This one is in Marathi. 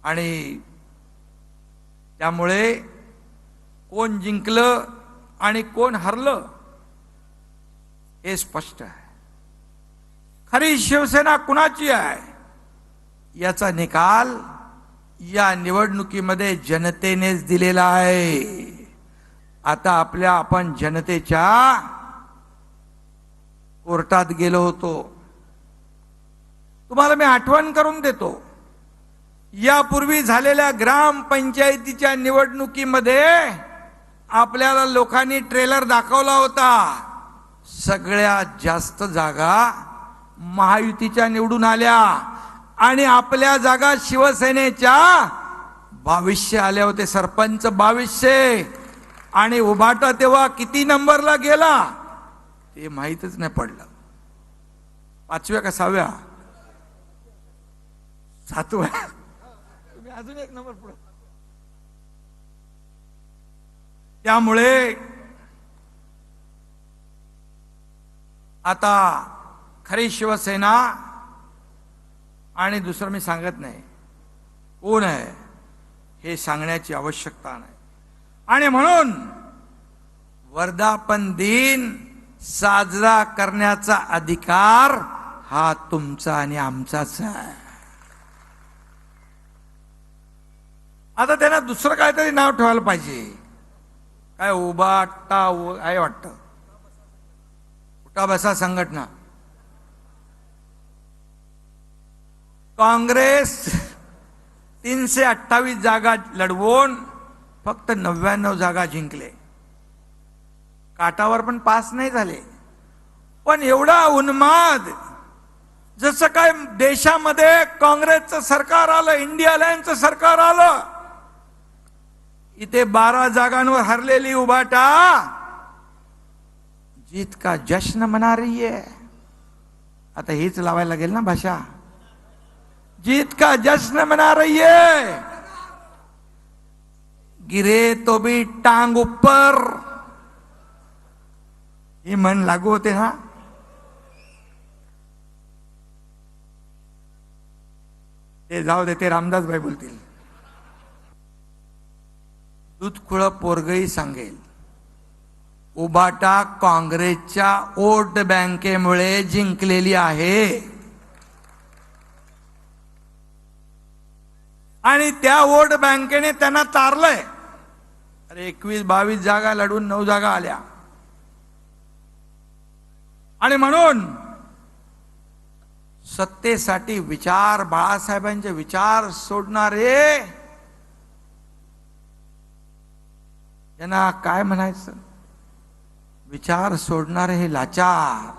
आणि त्यामुळे कोण जिंकलं आणि कोण हरलं हे स्पष्ट आहे. खरी शिवसेना कुणाची आहे याचा निकाल या निवडणुकीमध्ये जनतेनेच दिलेला आहे. आता आपण जनतेच्या कोर्टात गेलो होतो. तुम्हाला मी आठवण करून देतो, यापूर्वी झालेल्या ग्रामपंचायतीच्या निवडणुकीमध्ये आपल्याला लोकांनी ट्रेलर दाखवला होता. सगळ्यात जास्त जागा महायुतीच्या निवडून आल्या आणि आपल्या जागा शिवसेनेच्या 2200 आल्या होते. सरपंच 2200 आणि उभाटा तेव्हा किती नंबरला गेला ते माहीतच नाही पडलं. 5व्या का 6व्या? 7व्या. तुम्ही अजून एक नंबर पुढे. त्यामुळे आता खरी शिवसेना आणि दुसरं मी सांगत नाही कोण आहे हे सांगण्याची आवश्यकता नाही. आणि म्हणून वर्धापन दिन साजरा करण्याचा अधिकार हा तुमचा आणि आमचाच आहे. आता त्यांना दुसरं काहीतरी नाव ठेवायला पाहिजे. काय उभाटा आहे वाटतं, उठा बसा संघटना. काँग्रेस 328 जागा लढवून फक्त 99 जागा जिंकले. काटावर पण पास नाही झाले. पण एवढा उन्माद, जसं काय देशामध्ये काँग्रेसचं सरकार आलं, इंडिया अलायन्सचं सरकार आलं, इथे 12 जागांवर हरलेली उभाटा जीत का जश्न मना रही है. आता हेच लावायला लागेल ना भाषा. जीत का जश्न मना रही है. गिरे तो भी टांग ऊपर, ही म्हण लागू होते ना. ते जाऊ दे, ते रामदास भाई बोलतील. दूधखुळ पोरगही सांगेल, उभाटा काँग्रेसच्या वोट बँकेमुळे जिंकलेली आहे. आणि त्या वोट बँकेने त्यांना तारलंय. अरे 21-22 जागा लढून 9 जागा आल्या. आणि म्हणून सत्तेसाठी विचार, बाळासाहेबांचे विचार सोडणारे, त्यांना काय म्हणायचं, विचार सोडणारे हे लाचार.